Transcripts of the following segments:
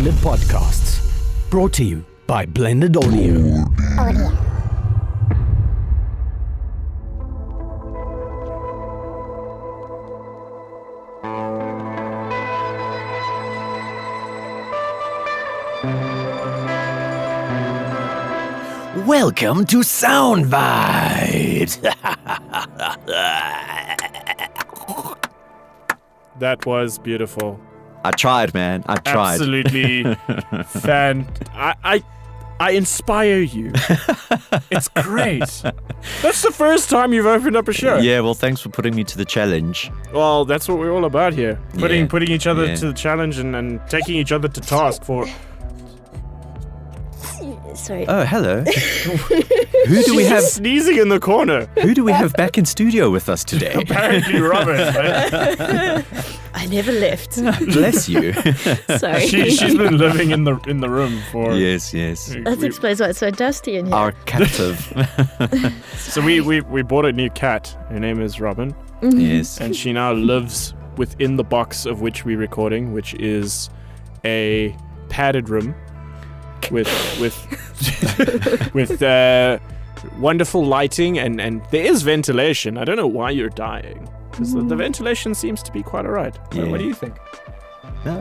Blended Podcasts. Brought to you by Blended Audio. Welcome to Sound Vibes. That was beautiful. I tried, man. I tried. Absolutely I inspire you. It's great. That's the first time you've opened up a show. Yeah, well, thanks for putting me to the challenge. Well, that's what we're all about here. Putting each other Yeah. to the challenge and taking each other to task for... Sorry. Oh, hello. Who do we have? Sneezing in the corner. Who do we have back in studio with us today? Apparently Robyn. I never left. Bless you. Sorry. She's been living in the room for... Yes. That explains why it's so dusty in here. Our captive. So we bought a new cat. Her name is Robyn. Yes. And she now lives within the box of which we're recording, which is a padded room with wonderful lighting and there is ventilation. I don't know why you're dying, because the ventilation seems to be quite alright. Yeah. What do you think? How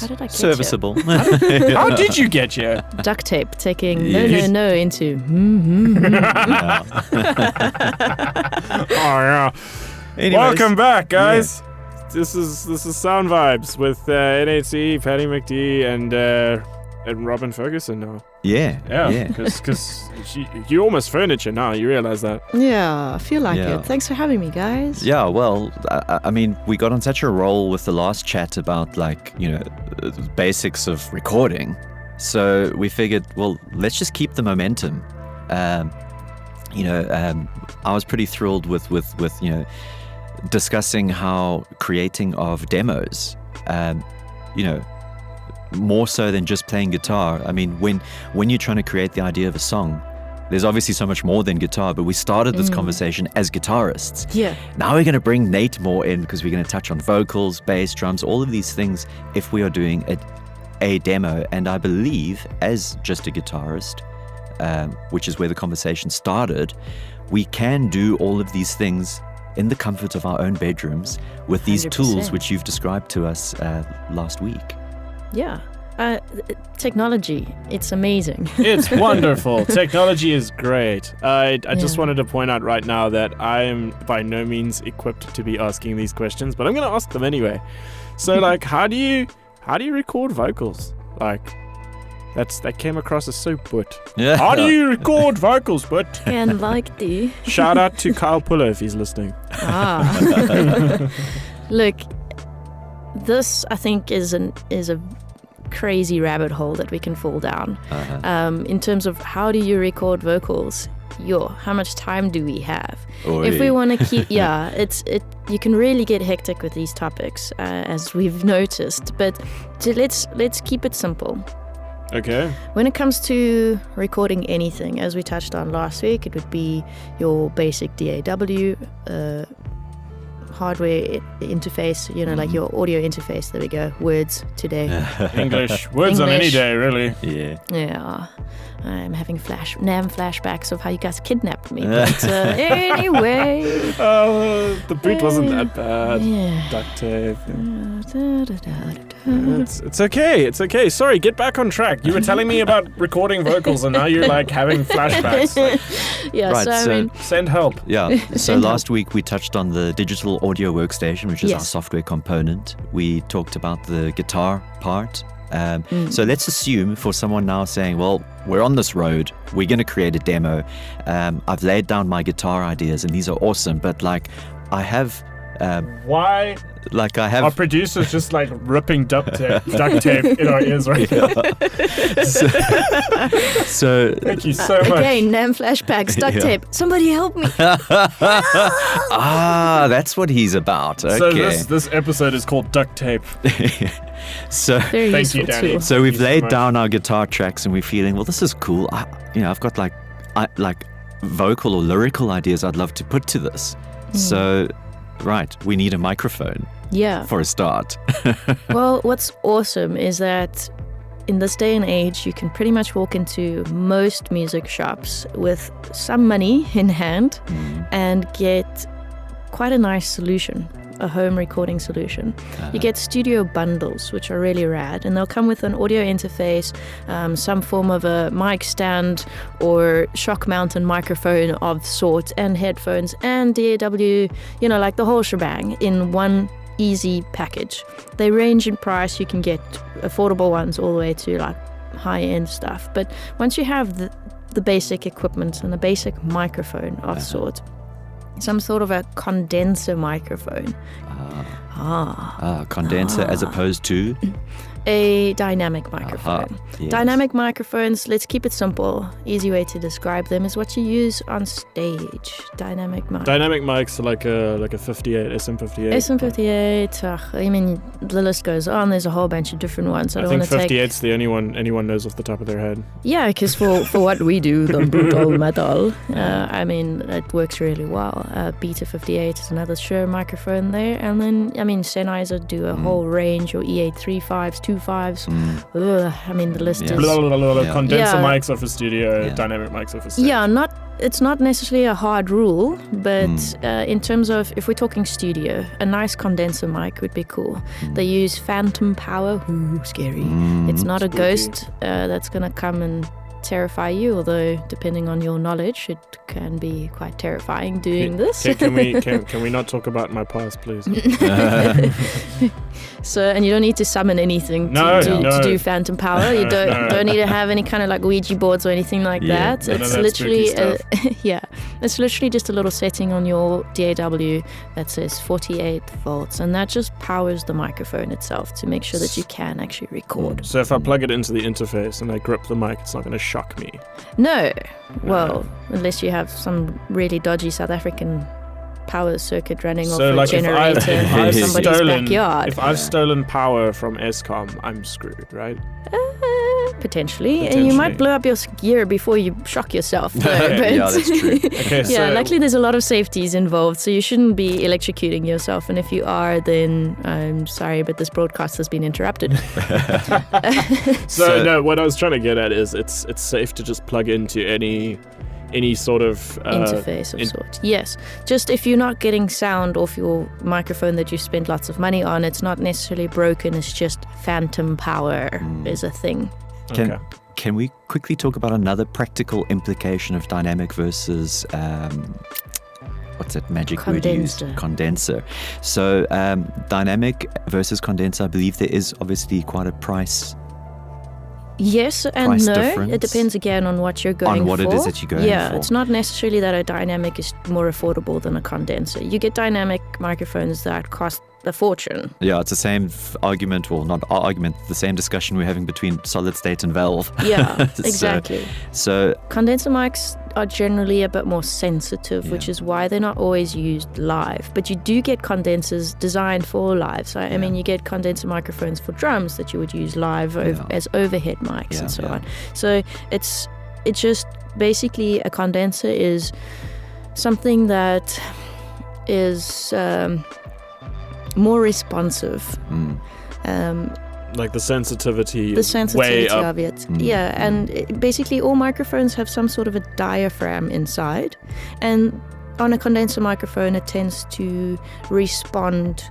did I get Serviceable. How did you get here? here? Duct tape taking Yes. no into Yeah. Oh yeah. Anyways, Welcome back, guys. This is Sound Vibes with NHC, Patty McD, and Robyn Ferguson now. Yeah. Because you're almost furniture now. You realize that? Yeah, I feel like Yeah. it. Thanks for having me, guys. Yeah, well, I mean, we got on such a roll with the last chat about, the basics of recording. So we figured, well, let's just keep the momentum. I was pretty thrilled with discussing how creating of demos, more so than just playing guitar. I mean, when you're trying to create the idea of a song, there's obviously so much more than guitar, but we started this conversation as guitarists. Yeah. Now we're going to bring Nate more in because we're going to touch on vocals, bass, drums, all of these things if we are doing a demo. And I believe as just a guitarist, which is where the conversation started, we can do all of these things in the comfort of our own bedrooms with these 100%. tools which you've described to us last week. Yeah. Technology, it's amazing. It's wonderful. Technology is great. I just wanted to point out right now that I am by no means equipped to be asking these questions, but I'm going to ask them anyway. So, how do you record vocals? That came across as so but. Yeah. How do you record vocals, but? And like the... Shout out to Kyle Puller if he's listening. Look, this I think is a crazy rabbit hole that we can fall down. In terms of how do you record vocals? How much time do we have? If we want to keep, you can really get hectic with these topics, as we've noticed. But let's keep it simple. Okay. When it comes to recording anything, as we touched on last week, it would be your basic DAW, hardware interface, like your audio interface. There we go. Words today. English. Words on any day, really. Yeah. Yeah. I'm having flashbacks of how you guys kidnapped me. But anyway. The beat wasn't that bad. Yeah. Duct tape. It's okay. It's okay. Sorry, get back on track. You were telling me about recording vocals and now you're having flashbacks. Yeah, Right, so I mean, Send help. Yeah. So last week we touched on the digital audio workstation, which is our Yes. software component. We talked about the guitar part. So let's assume for someone now saying, well, we're on this road, we're going to create a demo. I've laid down my guitar ideas and these are awesome, but I have... Why I have... our producer's just ripping duct tape in our ears right now. So Thank you so much. again, NAM flashbacks, duct Yeah. tape. Somebody help me. that's what he's about. Okay. So this episode is called Duct Tape. So Very Thank you, useful Danny. tool. So we've Thank you so laid much. down our guitar tracks and we're feeling, well, this is cool. I've got vocal or lyrical ideas I'd love to put to this. So, right, we need a microphone Yeah. for a start. Well, what's awesome is that in this day and age, you can pretty much walk into most music shops with some money in hand and get quite a nice solution, a home recording solution. You get studio bundles, which are really rad, and they'll come with an audio interface, some form of a mic stand or shock mounted microphone of sorts, and headphones and DAW, like the whole shebang in one easy package. They range in price. You can get affordable ones all the way to like high-end stuff. But once you have the basic equipment and a basic microphone of sorts, some sort of a condenser microphone. Condenser as opposed to? A dynamic microphone. Yes. Dynamic microphones, let's keep it simple. Easy way to describe them is what you use on stage. Dynamic mic. Dynamic mics are like a 58, SM58. SM58, I mean, the list goes on. There's a whole bunch of different ones. I think 58's the only one anyone knows off the top of their head. Yeah, because for what we do, the brutal metal, I mean, it works really well. Beta 58 is another Shure microphone there. And then, I mean, Sennheiser do a whole range, or E835s, 2.5s. I mean, the list is... Condenser mics are for studio, dynamic mics are for stage. Yeah, it's not necessarily a hard rule, but in terms of, if we're talking studio, a nice condenser mic would be cool. They use phantom power. Ooh, scary. It's not spooky. A ghost that's going to come and terrify you, although depending on your knowledge, it can be quite terrifying doing this. Can we not talk about my past, please? So, and you don't need to summon anything to do phantom power. You don't need to have any kind of like Ouija boards or anything like that. It's literally it's literally just a little setting on your DAW that says 48 volts, and that just powers the microphone itself to make sure that you can actually record. So if I plug it into the interface and I grip the mic, it's not going to shock me. No. Well, unless you have some really dodgy South African power circuit running off a generator in somebody's backyard. If I've stolen power from Eskom, I'm screwed, right? Potentially. And you might blow up your gear before you shock yourself. Yeah, that's true. Okay, so luckily there's a lot of safeties involved, so you shouldn't be electrocuting yourself. And if you are, then I'm sorry, but this broadcast has been interrupted. No, what I was trying to get at is it's safe to just plug into any sort of interface of sorts. Yes. Just if you're not getting sound off your microphone that you spent lots of money on, it's not necessarily broken, it's just phantom power is a thing. Can we quickly talk about another practical implication of dynamic versus what's that magic word used? Condenser. So dynamic versus condenser, I believe there is obviously quite a price. Yes and no. Difference. It depends again on what you're going for. On what it is that you're going for. Yeah, it's not necessarily that a dynamic is more affordable than a condenser. You get dynamic microphones that cost a fortune. Yeah, it's the same argument, well, not argument, the same discussion we're having between solid state and valve. Yeah, exactly. So condenser mics are generally a bit more sensitive, which is why they're not always used live. But you do get condensers designed for live. So, I mean, you get condenser microphones for drums that you would use live as overhead mics and so on. So it's just basically a condenser is something that is more responsive. Like the sensitivity way up. Of it. Mm. And basically all microphones have some sort of a diaphragm inside, and on a condenser microphone it tends to respond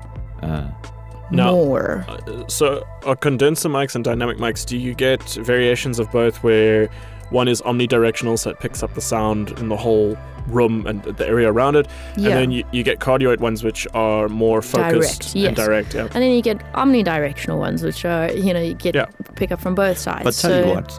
more. So are condenser mics and dynamic mics, do you get variations of both where one is omnidirectional, so it picks up the sound in the whole room and the area around it, and then you get cardioid ones which are more focused and direct. And then you get omnidirectional ones which are, you get pick up from both sides. But tell you what,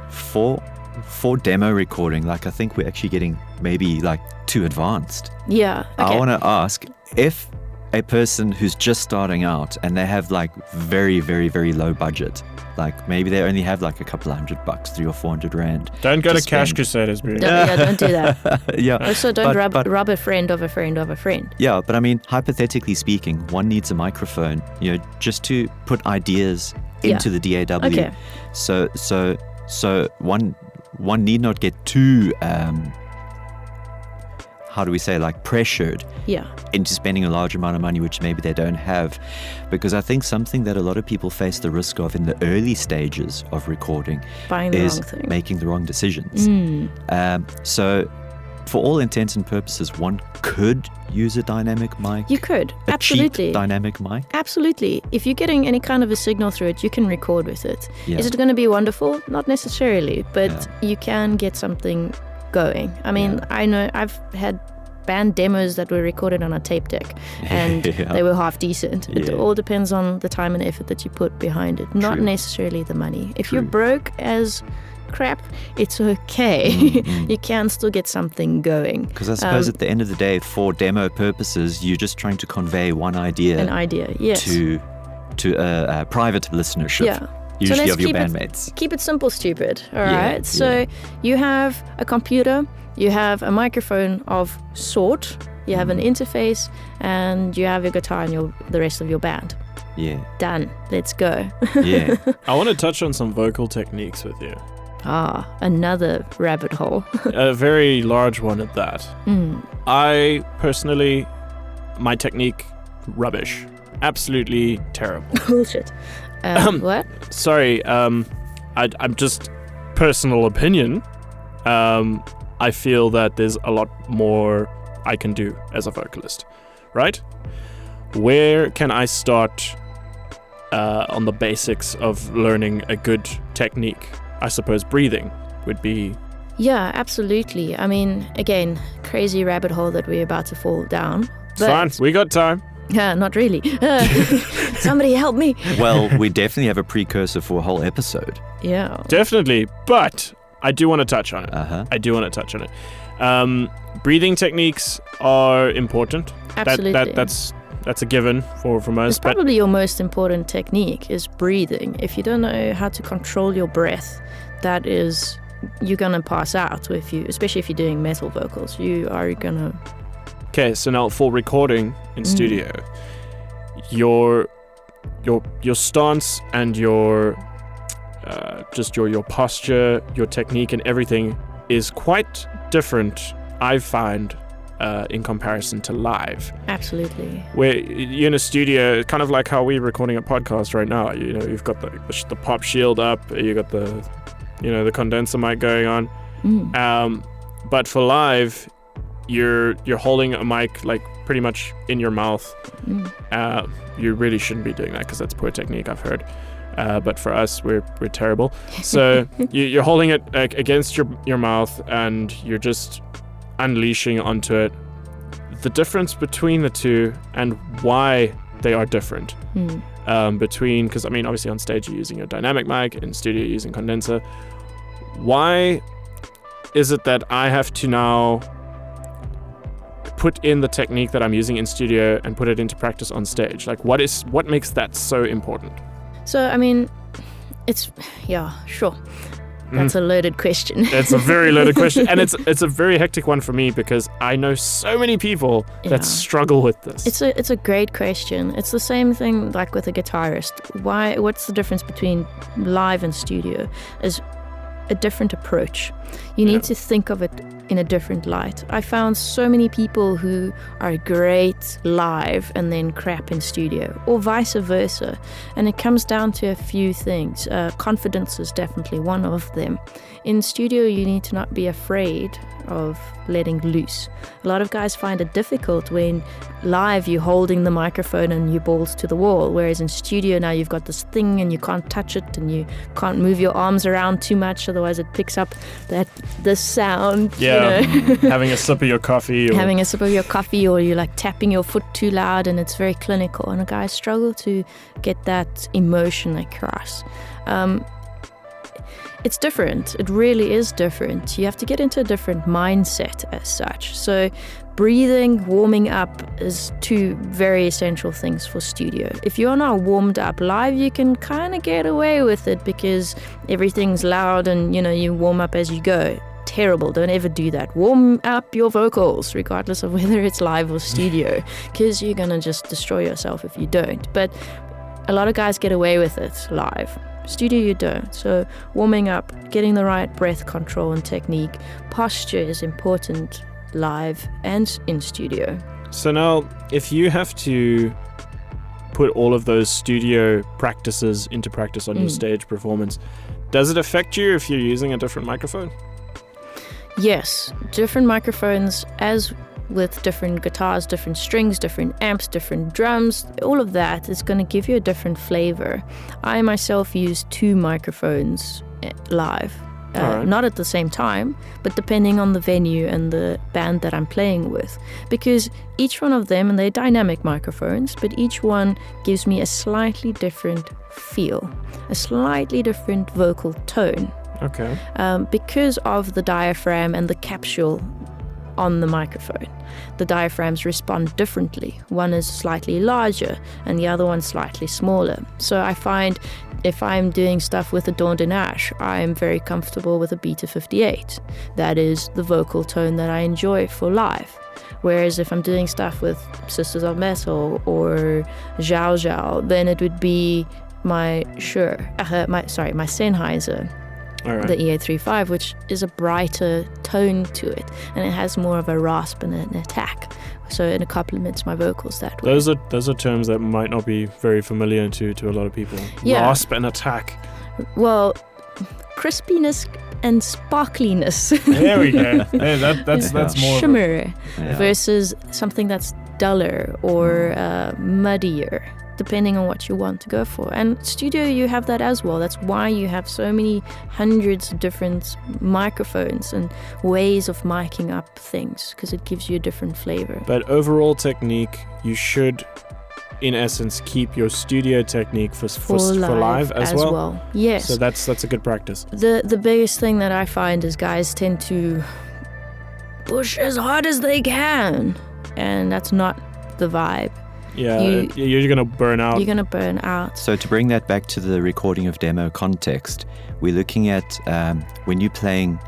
for demo recording, like I think we're actually getting maybe like too advanced. Yeah. Okay. I want to ask if a person who's just starting out and they have like very, very, very low budget, like maybe they only have like a couple $100, 300 or 400 rand. Don't go to Cash Crusaders, bro. Don't do that. Also, don't rob a friend of a friend of a friend. Yeah, but I mean, hypothetically speaking, one needs a microphone, just to put ideas into the DAW. Okay. So one need not get too how do we say, like pressured Yeah. into spending a large amount of money, which maybe they don't have. Because I think something that a lot of people face the risk of in the early stages of recording Buying the is wrong thing. making the wrong decisions. So for all intents and purposes, one could use a dynamic mic. You could. A Absolutely. cheap dynamic mic. Absolutely. If you're getting any kind of a signal through it, you can record with it. Yeah. Is it going to be wonderful? Not necessarily, but you can get something going. I mean, I know I've had band demos that were recorded on a tape deck and they were half decent. It all depends on the time and effort that you put behind it, not necessarily the money. If you're broke as crap, it's okay. You can still get something going. Because I suppose at the end of the day, for demo purposes, you're just trying to convey one idea. An idea, yes. To a private listenership. Yeah. Usually let's of your keep it- bandmates. Keep it simple, stupid. All Yeah, right. So you have a computer, you have a microphone of sort, you have an interface, and you have your guitar and the rest of your band. Yeah. Done. Let's go. Yeah. I want to touch on some vocal techniques with you. Another rabbit hole. A very large one at that. I personally, my technique, rubbish. Absolutely terrible. Bullshit. What? Sorry, I'm just personal opinion. I feel that there's a lot more I can do as a vocalist, right? Where can I start on the basics of learning a good technique? I suppose breathing would be... Yeah, absolutely. I mean, again, crazy rabbit hole that we're about to fall down. It's fine, we got time. Yeah, not really. Somebody help me. Well, we definitely have a precursor for a whole episode. Yeah. Definitely, but I do want to touch on it. I do want to touch on it. Breathing techniques are important. Absolutely. That's a given for most. It's probably your most important technique is breathing. If you don't know how to control your breath, you're gonna pass out especially if you're doing metal vocals. You are gonna. Okay, so now for recording in studio, your stance and your posture, your technique, and everything is quite different. I find. In comparison to live. Absolutely. Where you're in a studio, kind of like how we're recording a podcast right now. You know, you've got the pop shield up, you got the condenser mic going on. But for live, you're holding a mic like pretty much in your mouth. You really shouldn't be doing that because that's poor technique, I've heard. But for us, we're terrible. So you're holding it against your mouth and you're just unleashing onto it. The difference between the two and why they are different because I mean obviously on stage you're using a dynamic mic, in studio you're using condenser. Why is it that I have to now put in the technique that I'm using in studio and put it into practice on stage? Like what makes that so important? So I mean sure. That's a loaded question. It's a very loaded question, and it's a very hectic one for me because I know so many people that struggle with this. It's a great question. It's the same thing like with a guitarist. What's the difference between live and studio? Is a different approach. You need to think of it in a different light. I found so many people who are great live and then crap in studio, or vice versa. And it comes down to a few things. Confidence is definitely one of them. In studio, you need to not be afraid of letting loose. A lot of guys find it difficult when live you're holding the microphone and you balls to the wall, whereas in studio now you've got this thing and you can't touch it and you can't move your arms around too much, otherwise it picks up this sound. Yeah, having a sip of your coffee. Having a sip of your coffee, or you're like tapping your foot too loud and it's very clinical, and guys struggle to get that emotion across. It's different. It really is different. You have to get into a different mindset as such. So breathing, warming up is two very essential things for studio. If you're not warmed up live, you can kind of get away with it because everything's loud and, you warm up as you go. Terrible. Don't ever do that. Warm up your vocals, regardless of whether it's live or studio, because you're going to just destroy yourself if you don't. But a lot of guys get away with it live. Studio you don't. So warming up, getting the right breath control and technique. Posture is important. live and in studio. So now, if you have to put all of those studio practices into practice on your stage performance, does it affect you if you're using a different microphone? Yes, different microphones, as with different guitars, different strings, different amps, different drums, all of that is going to give you a different flavor. I myself use 2 microphones live. Alright. Not at the same time, but depending on the venue and the band that I'm playing with. Because each one of them, and they're dynamic microphones, but each one gives me a slightly different feel, a slightly different vocal tone. Okay. Because of the diaphragm and the capsule on the microphone. The diaphragms respond differently. One is slightly larger and the other one slightly smaller. So I find if I'm doing stuff with a Dawn de Nash, I'm very comfortable with a Beta 58. That is the vocal tone that I enjoy for live. Whereas if I'm doing stuff with Sisters of Metal or Zhao Zhao, then it would be my Sennheiser. Alright. The EA35, which is a brighter tone to it, and it has more of a rasp and an attack, so it complements my vocals that way. Those are terms that might not be very familiar to a lot of people. Yeah. Rasp and attack. Well, crispiness and sparkliness. There we go. Hey, that's more shimmer Yeah. versus something that's duller or muddier, depending on what you want to go for. And studio, you have that as well. That's why you have so many hundreds of different microphones and ways of miking up things, because it gives you a different flavor. But overall technique, you should, in essence, keep your studio technique for live as well. Yes. So that's a good practice. The biggest thing that I find is guys tend to push as hard as they can, and that's not the vibe. Yeah, you're going to burn out. You're going to burn out. So to bring that back to the recording of demo context, we're looking at when you're playing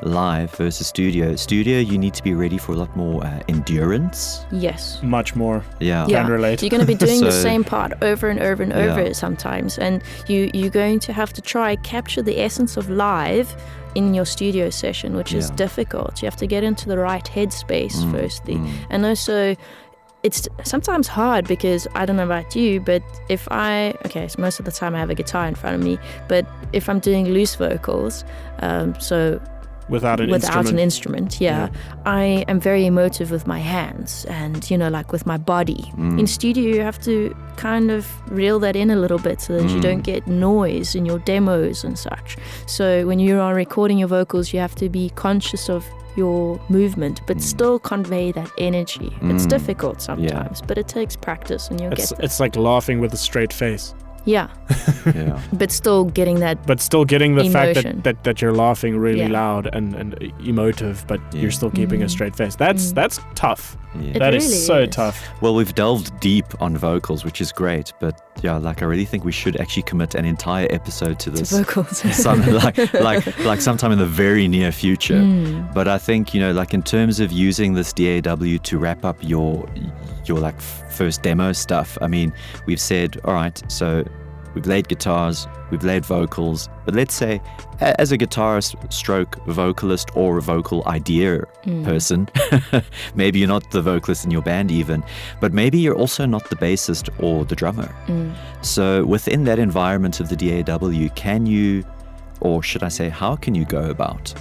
live versus studio. Studio, you need to be ready for a lot more endurance. Yes. Much more. Yeah. Can relate. You're going to be doing the So- same part over and over and over Yeah. sometimes, and you're going to have to try capture the essence of live in your studio session, which is Yeah. difficult. You have to get into the right headspace firstly, and also it's sometimes hard because I don't know about you, but so most of the time I have a guitar in front of me, but if I'm doing loose vocals, so Without an instrument. yeah, I am very emotive with my hands and, like with my body. In studio, you have to kind of reel that in a little bit so that you don't get noise in your demos and such. So when you are recording your vocals, you have to be conscious of your movement, but still convey that energy. It's difficult sometimes, but it takes practice, and you'll get there. It's like laughing with a straight face. Yeah, Yeah. but still getting that. But still getting the Emotion. fact that you're laughing really Yeah. loud and emotive, but Yeah. you're still keeping a straight face. That's tough. Yeah. It That really is so is. tough. Well, we've delved deep on vocals, which is great, but yeah, I really think we should actually commit an entire episode to this. vocals. like sometime in the very near future. But I think, in terms of using this DAW to wrap up your first demo stuff, I mean, we've said, all right, so we've laid guitars, we've laid vocals, but let's say as a guitarist stroke vocalist or a vocal idea person, maybe you're not the vocalist in your band even, but maybe you're also not the bassist or the drummer. So within that environment of the DAW, can you, or should I say, how can you go about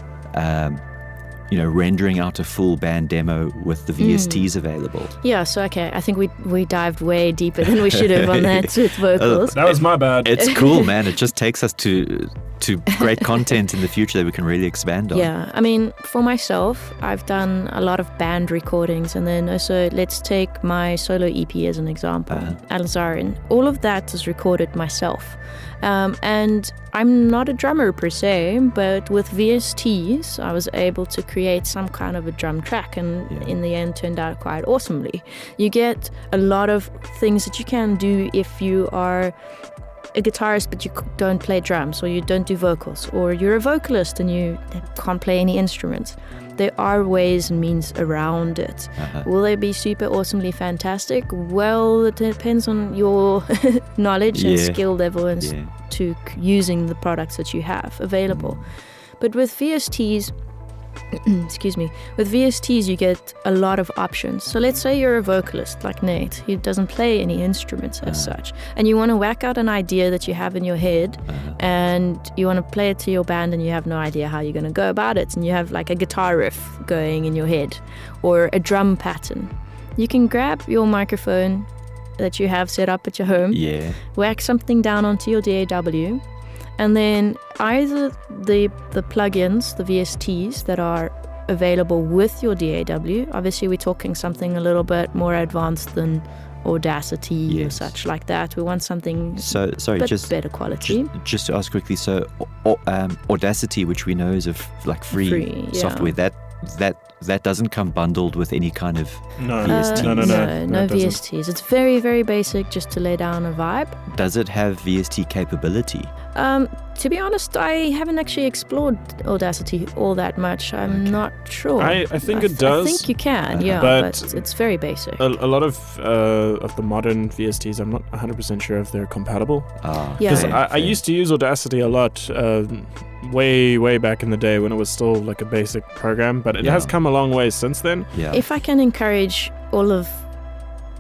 rendering out a full band demo with the VSTs available? Yeah, so I think we dived way deeper than we should have on that with vocals. That was my bad. It's cool, man. It just takes us to great content in the future that we can really expand on. Yeah, I mean, for myself, I've done a lot of band recordings, and then also let's take my solo EP as an example, Alzarin. All of that is recorded myself. And I'm not a drummer per se, but with VSTs, I was able to create some kind of a drum track, and in the end turned out quite awesomely. You get a lot of things that you can do if you are a guitarist but you don't play drums, or you don't do vocals, or you're a vocalist and you can't play any instruments. There are ways and means around it. Will they be super awesomely fantastic? Well, it depends on your knowledge and skill level and to using the products that you have available. But with VSTs, excuse me, with VSTs you get a lot of options. So let's say you're a vocalist like Nate, who doesn't play any instruments as such, and you want to whack out an idea that you have in your head, and you want to play it to your band, and you have no idea how you're going to go about it, and you have like a guitar riff going in your head or a drum pattern. You can grab your microphone that you have set up at your home, whack something down onto your DAW, and then either the plugins, the VSTs that are available with your DAW, obviously we're talking something a little bit more advanced than Audacity or such like that. We want something better quality. Just to ask quickly, so Audacity, which we know is like free software, that doesn't come bundled with any kind of VSTs? No VSTs. It's very, very basic, just to lay down a vibe. Does it have VST capability? To be honest, I haven't actually explored Audacity all that much. I'm not sure. I think it does. I think you can, but it's very basic. A lot of the modern VSTs, I'm not 100% sure if they're compatible. Because I used to use Audacity a lot way back in the day when it was still like a basic program, but it has come a long way since then. If I can encourage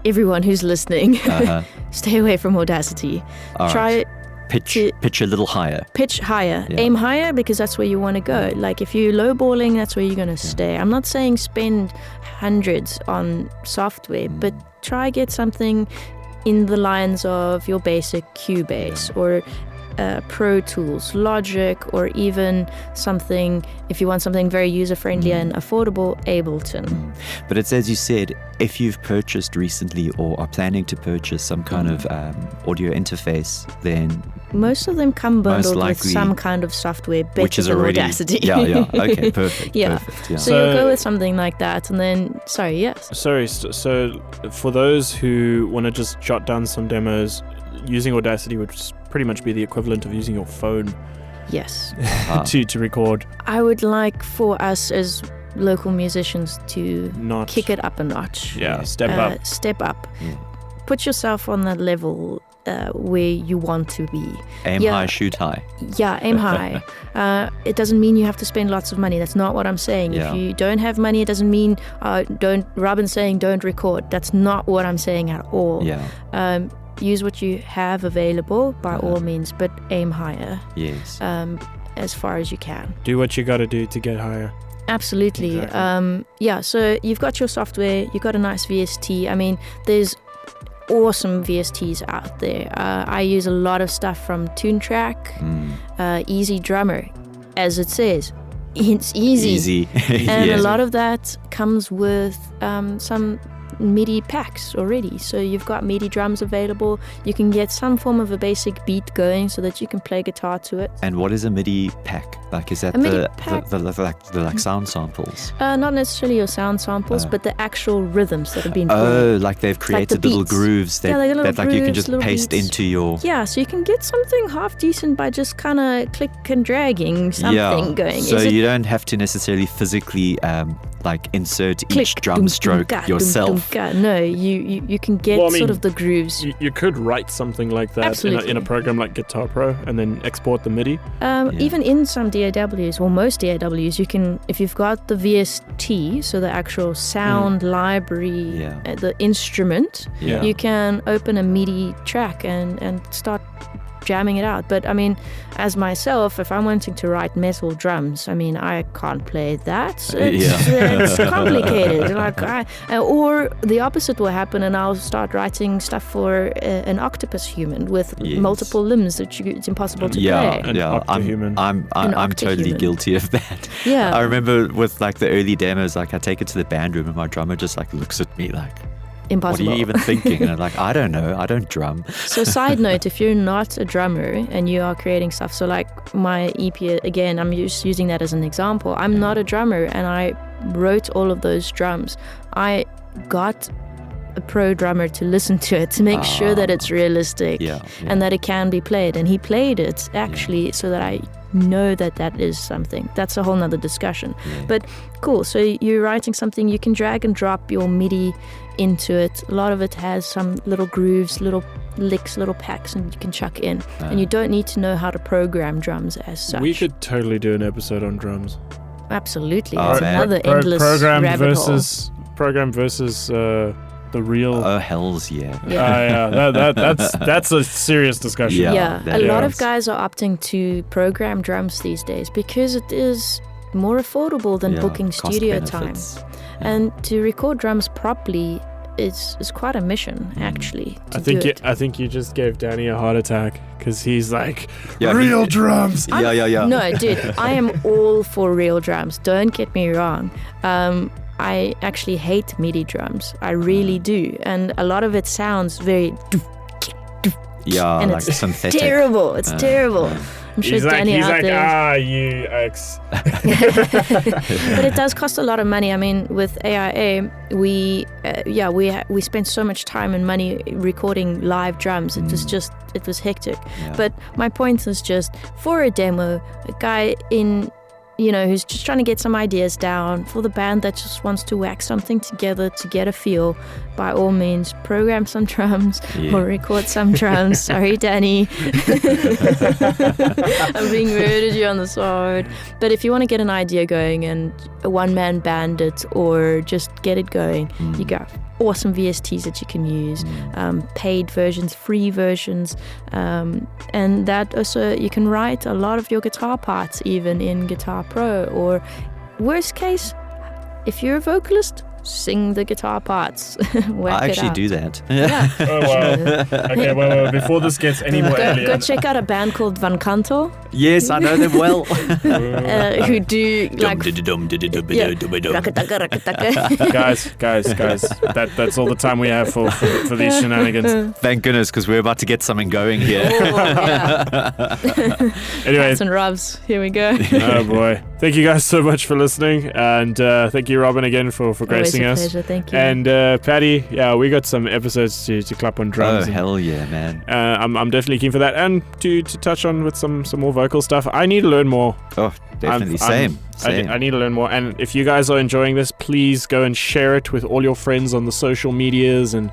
everyone who's listening, stay away from Audacity. Try pitch a little higher. Pitch higher. Aim higher, because that's where you want to go. Like if you're lowballing, that's where you're going to stay. I'm not saying spend hundreds on software, but try get something in the lines of your basic Cubase or Pro Tools, Logic, or even something, if you want something very user-friendly and affordable, Ableton. But it's, as you said, if you've purchased recently or are planning to purchase some kind of audio interface, then most of them come bundled with some kind of software better which is than already, Audacity. Okay, perfect. Perfect, So you'll go with something like that, and then, so for those who want to just jot down some demos, using Audacity would pretty much be the equivalent of using your phone to record. I would like for us as local musicians to kick it up a notch. Step up. Put yourself on that level where you want to be. Aim high, shoot high. Aim high. It doesn't mean you have to spend lots of money. That's not what I'm saying. If you don't have money, it doesn't mean Robyn's saying don't record. That's not what I'm saying at all. Use what you have available by all means, but aim higher. As far as you can. Do what you got to do to get higher. Absolutely. Exactly. So you've got your software, you've got a nice VST. I mean, there's awesome VSTs out there. I use a lot of stuff from TuneTrack, Easy Drummer, as it says. It's easy. And a lot of that comes with some MIDI packs already. So you've got MIDI drums available. You can get some form of a basic beat going so that you can play guitar to it. And what is a MIDI pack? Like, is that the sound samples? Not necessarily your sound samples, but the actual rhythms that have been played. Oh, like they've created little grooves that you can just paste into your... Yeah, so you can get something half decent by just kind of click and dragging something going. So you don't have to necessarily physically insert each drum stroke yourself. No, you can get sort of the grooves. You could write something like that in a program like Guitar Pro and then export the MIDI. Even in some DAWs, or most DAWs, you can, if you've got the VST, so the actual sound library, the instrument, you can open a MIDI track and start jamming it out. But I mean, as myself, if I'm wanting to write metal drums, I mean, I can't play that. It's complicated. Or the opposite will happen, and I'll start writing stuff for an octopus human with multiple limbs that it's impossible to play. I'm totally guilty of that. I remember with the early demos, I take it to the band room and my drummer just looks at me like, impossible. What are you even thinking? And I'm like, I don't know. I don't drum. So side note, if you're not a drummer and you are creating stuff, so like my EP, again, I'm just using that as an example. I'm not a drummer, and I wrote all of those drums. I got a pro drummer to listen to it to make sure that it's realistic and that it can be played. And he played it actually so that I know that is something. That's a whole nother discussion. But cool, so you're writing something, you can drag and drop your MIDI into it. A lot of it has some little grooves, little licks, little packs, and you can chuck in. And you don't need to know how to program drums as such. We could totally do an episode on drums. absolutely. Oh, It's man. another endless program rabbit versus the real. Oh, hells yeah. hole. Yeah. That's a serious discussion. Yeah. A that lot of is. guys are opting to program drums these days because it is more affordable than Yeah, booking cost studio benefits. time. And to record drums properly is quite a mission, actually. To I think you just gave Danny a heart attack because he's like Yeah, real drums. Yeah. No, dude, I am all for real drums. Don't get me wrong. I actually hate MIDI drums. I really do. And a lot of it sounds very... Yeah, and like it's synthetic. terrible. It's terrible. I'm sure He's Danny out like, there... you X. But it does cost a lot of money. I mean, with AIA, we spent so much time and money recording live drums. It was hectic. Yeah. But my point is just, for a demo, a guy who's just trying to get some ideas down, for the band that just wants to whack something together to get a feel, by all means, program some drums or record some drums. Sorry, Danny. I'm being rude at you on the side. But if you want to get an idea going and a one-man band it or just get it going, you got awesome VSTs that you can use, paid versions, free versions, and that also you can write a lot of your guitar parts even in Guitar Pro, or worst case, if you're a vocalist, sing the guitar parts. I actually do that. Yeah. Oh wow. Okay, well, before this gets any more Go alien. check out a band called Van Canto, Yes, I know them well. who do like Guys, that's all the time we have for these shenanigans. Thank goodness, because we're about to get something going here. Anyway, Cats and rubs. Here we go. oh boy. Thank you guys so much for listening, and thank you, Robyn, again for gracing Always a us. pleasure. Thank you. And Patty, yeah, we got some episodes to clap on Oh, drums. and, hell yeah, man. I'm definitely keen for that, and to touch on with some more vocal stuff. I need to learn more. Oh, definitely. Same. I need to learn more. And if you guys are enjoying this, please go and share it with all your friends on the social medias. And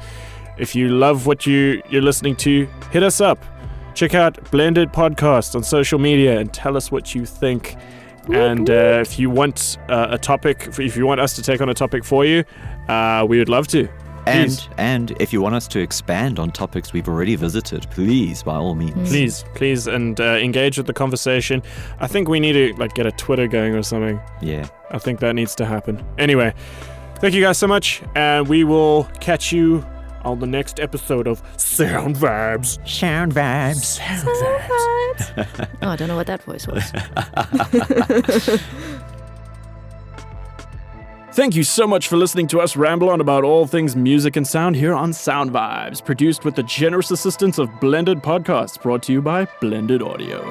if you love what you're listening to, hit us up. Check out Blended Podcast on social media and tell us what you think. And if you want a topic, if you want us to take on a topic for you, we would love to. Please. And if you want us to expand on topics we've already visited, please, by all means. Please, and engage with the conversation. I think we need to get a Twitter going or something. Yeah. I think that needs to happen. Anyway, thank you guys so much, and we will catch you on the next episode of Sound Vibes. Sound vibes. Oh, I don't know what that voice was. Thank you so much for listening to us ramble on about all things music and sound here on Sound Vibes, produced with the generous assistance of Blended Podcasts, brought to you by Blended Audio.